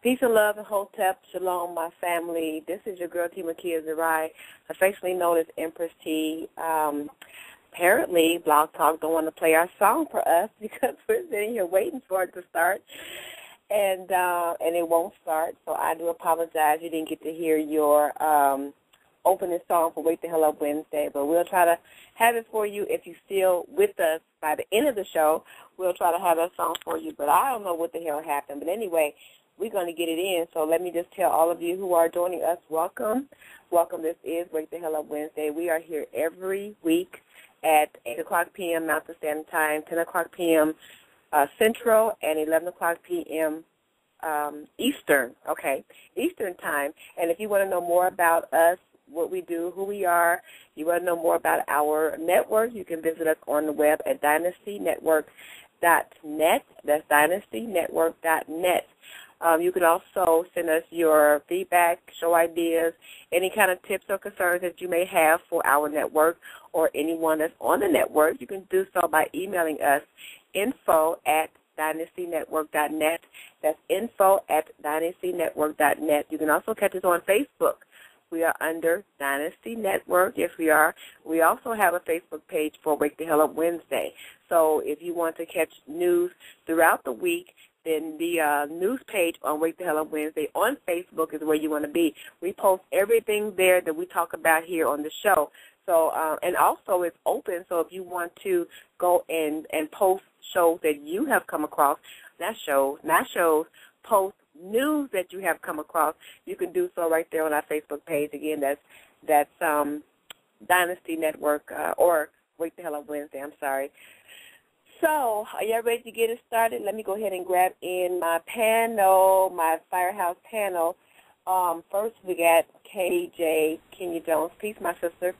Peace and love and hotep, shalom, my family. This is your girl, T. Makia Zuri, affectionately known as Empress T. Apparently, Blog Talk don't want to play our song for us because we're sitting here waiting for it to start, and it won't start. So I do apologize. You didn't get to hear your opening song for Wake the Hell Up Wednesday, but we'll try to have it for you if you're still with us by the end of the show. We'll try to have that song for you, but I don't know what the hell happened. But anyway, we're going to get it in, so let me just tell all of you who are joining us, welcome. Welcome. This is Wake the Hell Up Wednesday. We are here every week at 8 o'clock p.m. Mountain Standard Time, 10 o'clock p.m. Central, and 11 o'clock p.m. Eastern Time. And if you want to know more about us, what we do, who we are, you want to know more about our network, you can visit us on the web at dynastynetwork.net. That's dynastynetwork.net. You can also send us your feedback, show ideas, any kind of tips or concerns that you may have for our network or anyone that's on the network. You can do so by emailing us info@dynastynetwork.net. That's info@dynastynetwork.net. You can also catch us on Facebook. We are under Dynasty Network. Yes, we are. We also have a Facebook page for Wake the Hell Up Wednesday. So if you want to catch news throughout the week, then the news page on Wake the Hell Up Wednesday on Facebook is where you want to be. We post everything there that we talk about here on the show. So, and also it's open, so if you want to go and post shows that you have come across, not shows, post news that you have come across, you can do so right there on our Facebook page. Again, that's Dynasty Network or Wake the Hell Up Wednesday, I'm sorry. So, are y'all ready to get it started? Let me go ahead and grab in my panel, my Firehouse panel. First, we got KJ, Kenya Jones. Peace, my sister.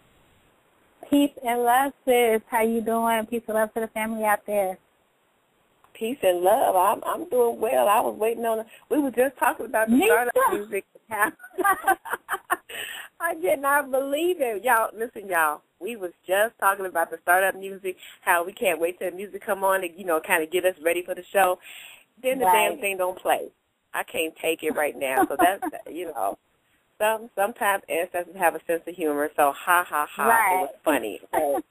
Peace and love, sis. How you doing? Peace and love to the family out there. Peace and love. I'm doing well. I was waiting on. We were just talking about the startup music. I did not believe it. Y'all, listen, y'all. We was just talking about the startup music, how we can't wait till the music come on and, kind of get us ready for the show. Then the damn thing don't play. I can't take it right now. So that's, sometimes ancestors have a sense of humor. So ha, ha, ha. Right. It was funny. So,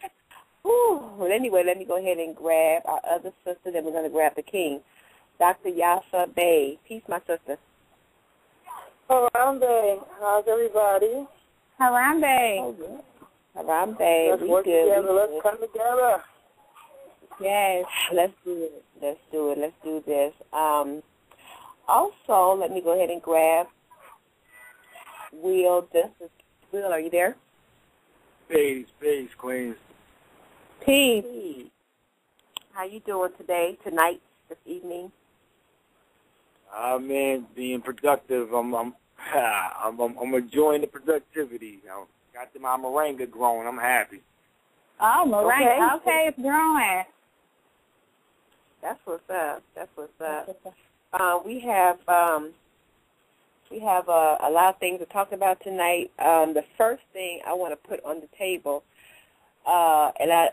well, anyway, let me go ahead and grab our other sister. Then we're going to grab the king, Dr. Yasa Bay. Peace, my sister. Harambe. How's everybody? Harambe. Oh, yeah. Harambe. Let's work together. Let's come together. Yes, let's do it. Let's do this. Also, let me go ahead and grab Will. Will, are you there? Peace, Queens. Peace. How you doing today, tonight, this evening? Man, being productive. I'm enjoying the productivity. Got my moringa growing. I'm happy. Oh, moringa. Okay, it's growing. That's what's up. We have a lot of things to talk about tonight. The first thing I want to put on the table, and I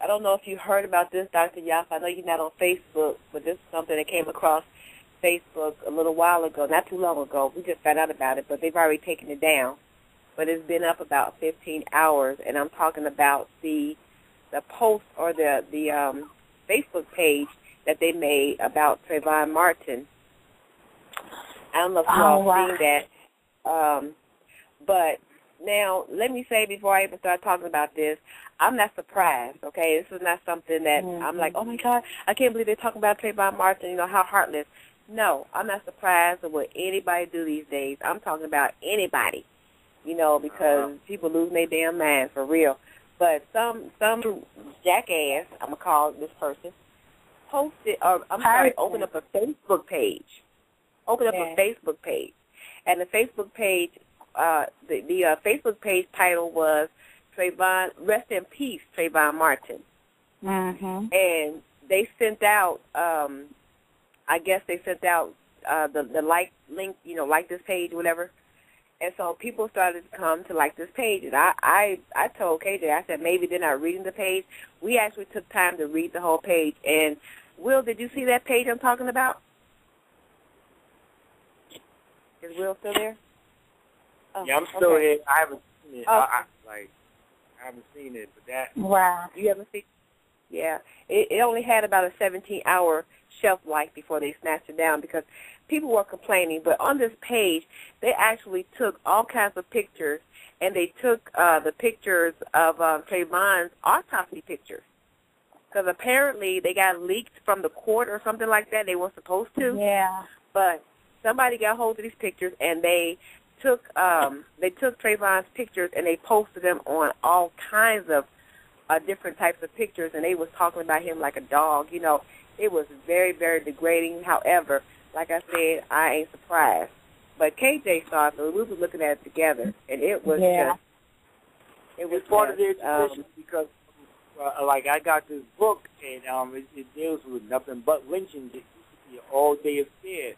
don't know if you heard about this, Dr. Yaf. I know you're not on Facebook, but this is something that came across Facebook a little while ago, not too long ago. We just found out about it, but they've already taken it down. But it's been up about 15 hours, and I'm talking about the post or the Facebook page that they made about Trayvon Martin. I don't know if you all seen that, but now let me say before I even start talking about this, I'm not surprised. Okay, this is not something that I'm like, oh my God, I can't believe they're talking about Trayvon Martin. How heartless. No, I'm not surprised at what anybody do these days. I'm talking about anybody. Because people lose their damn mind, for real. But some jackass, I'm going to call this person, opened up a Facebook page. A Facebook page. And the Facebook page, the Facebook page title was Trayvon, Rest in Peace, Trayvon Martin. Mm-hmm. And they sent out, the like link, like this page, whatever. And so people started to come to like this page. And I told KJ, I said, maybe they're not reading the page. We actually took time to read the whole page. And, Will, did you see that page I'm talking about? Is Will still there? Oh, Yeah, I'm still okay. here. I haven't seen it. Oh. I haven't seen it, but that. Wow. You haven't seen? Yeah, it only had about a 17-hour shelf life before they snatched it down because people were complaining. But on this page, they actually took all kinds of pictures, and they took the pictures of Trayvon's autopsy pictures because apparently they got leaked from the court or something like that. They weren't supposed to. Yeah. But somebody got hold of these pictures, and they took Trayvon's pictures and they posted them on all kinds of different types of pictures, and they was talking about him like a dog. You know, it was very, very degrading. However, like I said, I ain't surprised. But KJ saw it, so we were looking at it together, and it was just, it was part of their just, tradition because, like, I got this book, and it deals with nothing but lynchings. It used to be an all-day affair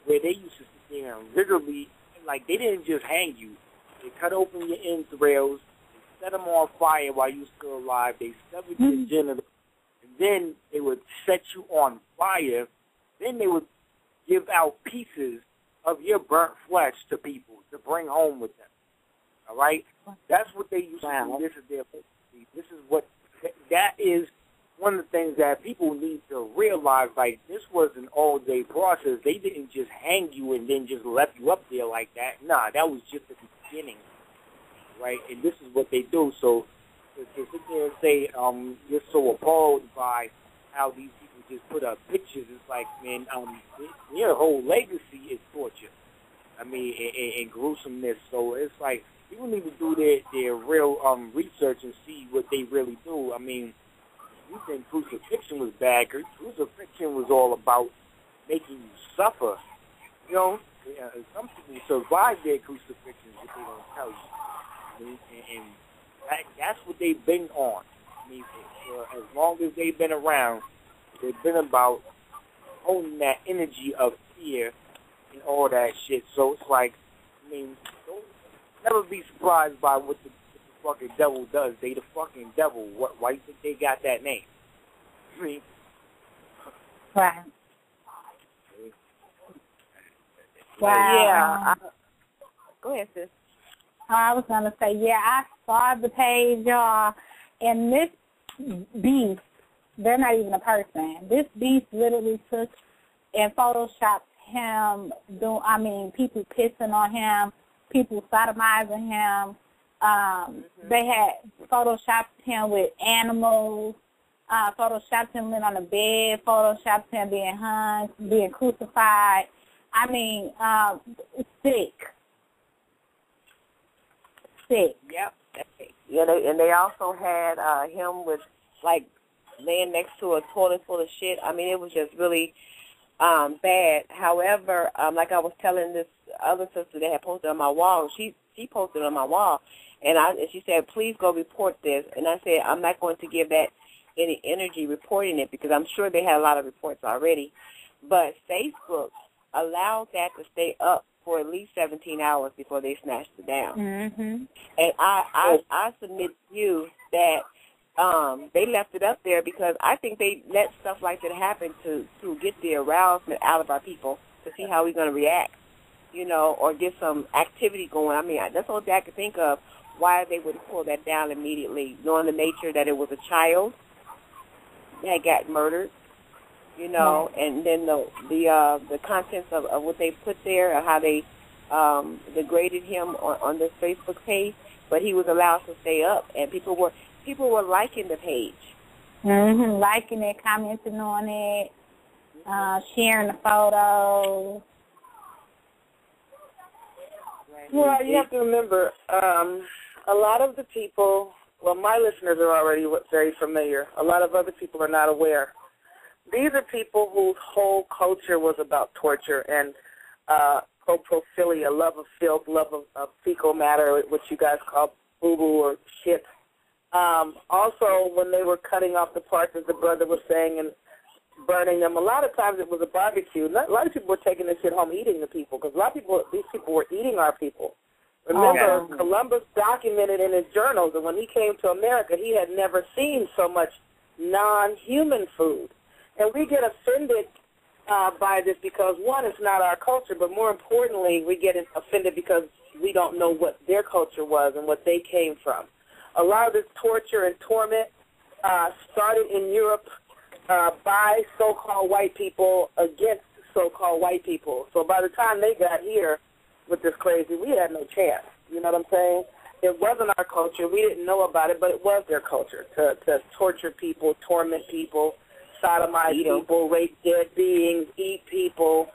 where they used to sit there and literally, like, they didn't just hang you. They cut open your entrails, they set them on fire while you were still alive, they severed your genitals, and then they would set you on fire. Then they would give out pieces of your burnt flesh to people to bring home with them. All right? That's what they used to do. This is their history. This is what, that is one of the things that people need to realize. Like, this was an all-day process. They didn't just hang you and then just left you up there like that. Nah, that was just the beginning, right? And this is what they do. So to sit there and say you're so appalled by how these people just put up pictures, it's like, man, your whole legacy is torture. I mean, and gruesomeness. So it's like people need to do their real research and see what they really do. I mean, you think crucifixion was bad? Crucifixion was all about making you suffer. You know, some people survive their crucifixions, but they don't tell you. I mean, and that's what they've been on. I mean, for as long as they've been around, they've been about holding that energy of fear and all that shit. So it's like, I mean, don't never be surprised by what the fucking devil does. They the fucking devil. Why you think they got that name? I mean, Right. yeah. Go ahead, sis. I was going to say, yeah, I saw the page, y'all, and this beast, they're not even a person. This beast literally took and photoshopped him, people pissing on him, people sodomizing him. They had photoshopped him with animals, photoshopped him laying on the bed, photoshopped him being hung, being crucified. I mean, sick. Yep. Yeah, and they also had him with, like, laying next to a toilet full of shit. I mean, it was just really bad. However, like I was telling this other sister that had posted on my wall, she posted on my wall, and she said, please go report this. And I said, I'm not going to give that any energy reporting it because I'm sure they had a lot of reports already. But Facebook allowed that to stay up for at least 17 hours before they snatched it down. Mm-hmm. And I submit to you that they left it up there because I think they let stuff like that happen to get the arousement out of our people to see how we're going to react, you know, or get some activity going. I mean, that's the only thing I could think of why they would pull that down immediately, knowing the nature that it was a child that got murdered, you know, and then the contents of what they put there and how they degraded him on this Facebook page, but he was allowed to stay up, and people were liking the page. Mm-hmm. Liking it, commenting on it, sharing the photos. Well, you have to remember, a lot of the people, well, my listeners are already very familiar. A lot of other people are not aware. These are people whose whole culture was about torture and coprophilia, love of filth, love of fecal matter, what you guys call boo-boo or shit. Also, when they were cutting off the parts, as the brother was saying, and burning them, a lot of times it was a barbecue. A lot of people were taking this shit home, eating the people, because a lot of these people were eating our people. Remember, Columbus documented in his journals that when he came to America, he had never seen so much non-human food. And we get offended by this because, one, it's not our culture, but more importantly, we get offended because we don't know what their culture was and what they came from. A lot of this torture and torment started in Europe by so-called white people against so-called white people. So by the time they got here with this crazy, we had no chance. You know what I'm saying? It wasn't our culture. We didn't know about it, but it was their culture to torture people, torment people, sodomize people, rape dead beings, eat people,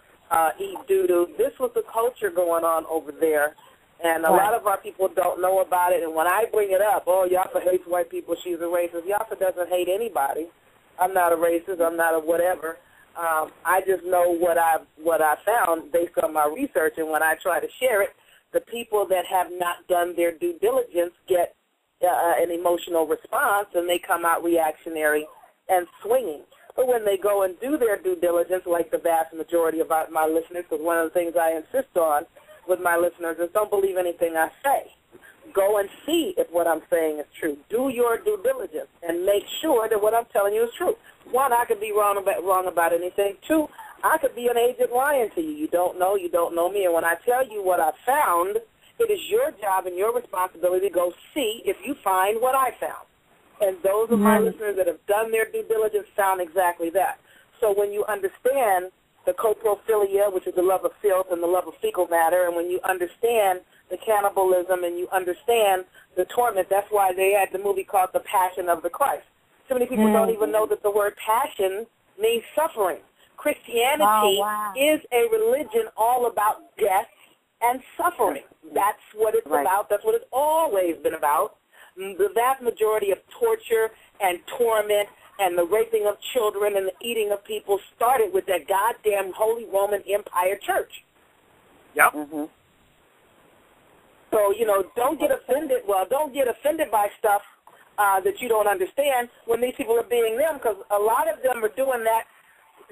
eat doo-doo. This was the culture going on over there, and a lot of our people don't know about it. And when I bring it up, oh, Yaffa hates white people, she's a racist. Yaffa doesn't hate anybody. I'm not a racist. I'm not a whatever. I just know what I found based on my research, and when I try to share it, the people that have not done their due diligence get an emotional response, and they come out reactionary and swinging. But when they go and do their due diligence, like the vast majority of my listeners, because one of the things I insist on with my listeners is don't believe anything I say. Go and see if what I'm saying is true. Do your due diligence and make sure that what I'm telling you is true. One, I could be wrong about anything. Two, I could be an agent lying to you. You don't know me. And when I tell you what I found, it is your job and your responsibility to go see if you find what I found. And those of my listeners that have done their due diligence found exactly that. So when you understand the coprophilia, which is the love of filth and the love of fecal matter, and when you understand the cannibalism and you understand the torment, that's why they had the movie called The Passion of the Christ. So many people don't even know that the word passion means suffering. Christianity is a religion all about death and suffering. That's what it's about. That's what it's always been about. The vast majority of torture and torment and the raping of children and the eating of people started with that goddamn Holy Roman Empire Church. Yep. So, don't get offended. Well, don't get offended by stuff that you don't understand when these people are being them, because a lot of them are doing that.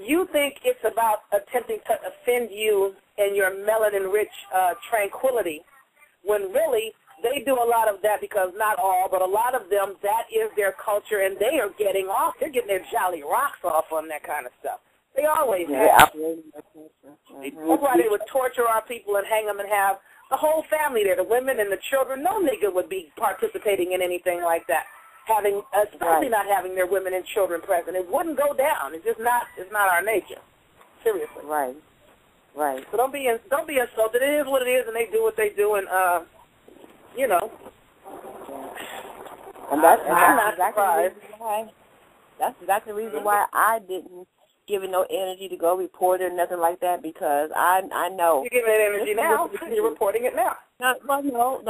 You think it's about attempting to offend you in your melanin-rich tranquility, when really they do a lot of that because not all, but a lot of them, that is their culture, and they are getting off. They're getting their jolly rocks off on that kind of stuff. They always have. That's why they would torture our people and hang them and have the whole family there, the women and the children. No nigga would be participating in anything like that, especially not having their women and children present. It wouldn't go down. It's just not. It's not our nature. Seriously. Right. So don't be insulted. It is what it is, and they do what they do, and And that's exactly the reason why I didn't give it no energy to go report it or nothing like that, because I know. You're giving it energy now. You're reporting it now. No,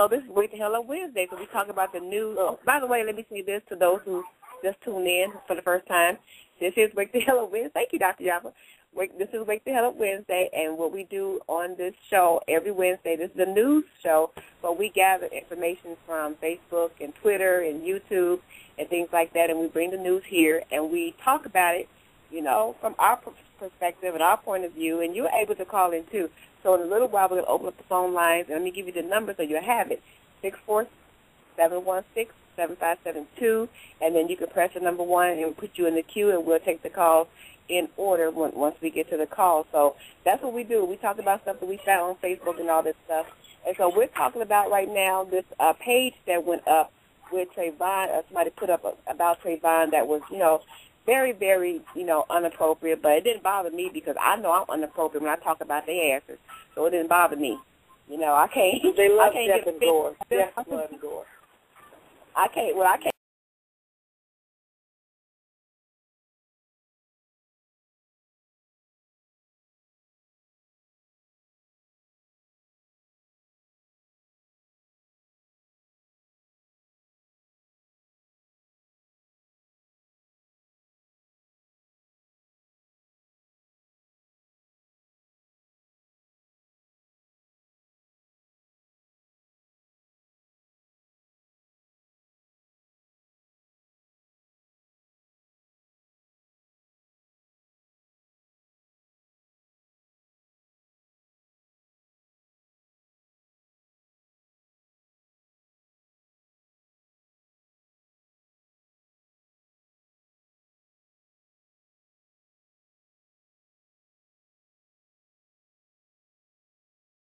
this is Wake the Hell Up Wednesday, so we talk about the news. Oh, by the way, let me say this to those who just tuned in for the first time. This is Wake the Hell Up Wednesday. Thank you, Dr. Yaffa. This is Wake the Hell Up Wednesday, and what we do on this show every Wednesday, this is a news show, but we gather information from Facebook and Twitter and YouTube and things like that, and we bring the news here, and we talk about it, from our perspective and our point of view, and you're able to call in, too. So in a little while, we're going to open up the phone lines, and let me give you the number so you'll have it, 64716-7572, and then you can press the number 1, and we'll put you in the queue, and we'll take the call in order once we get to the call. So that's what we do. We talk about stuff that we found on Facebook and all this stuff. And so we're talking about right now this page that went up with Trayvon. Somebody put up about Trayvon that was, very, very, inappropriate. But it didn't bother me because I know I'm inappropriate when I talk about their asses. So it didn't bother me. I can't. They love Jeff and Gore. Jeff and Gore. I can't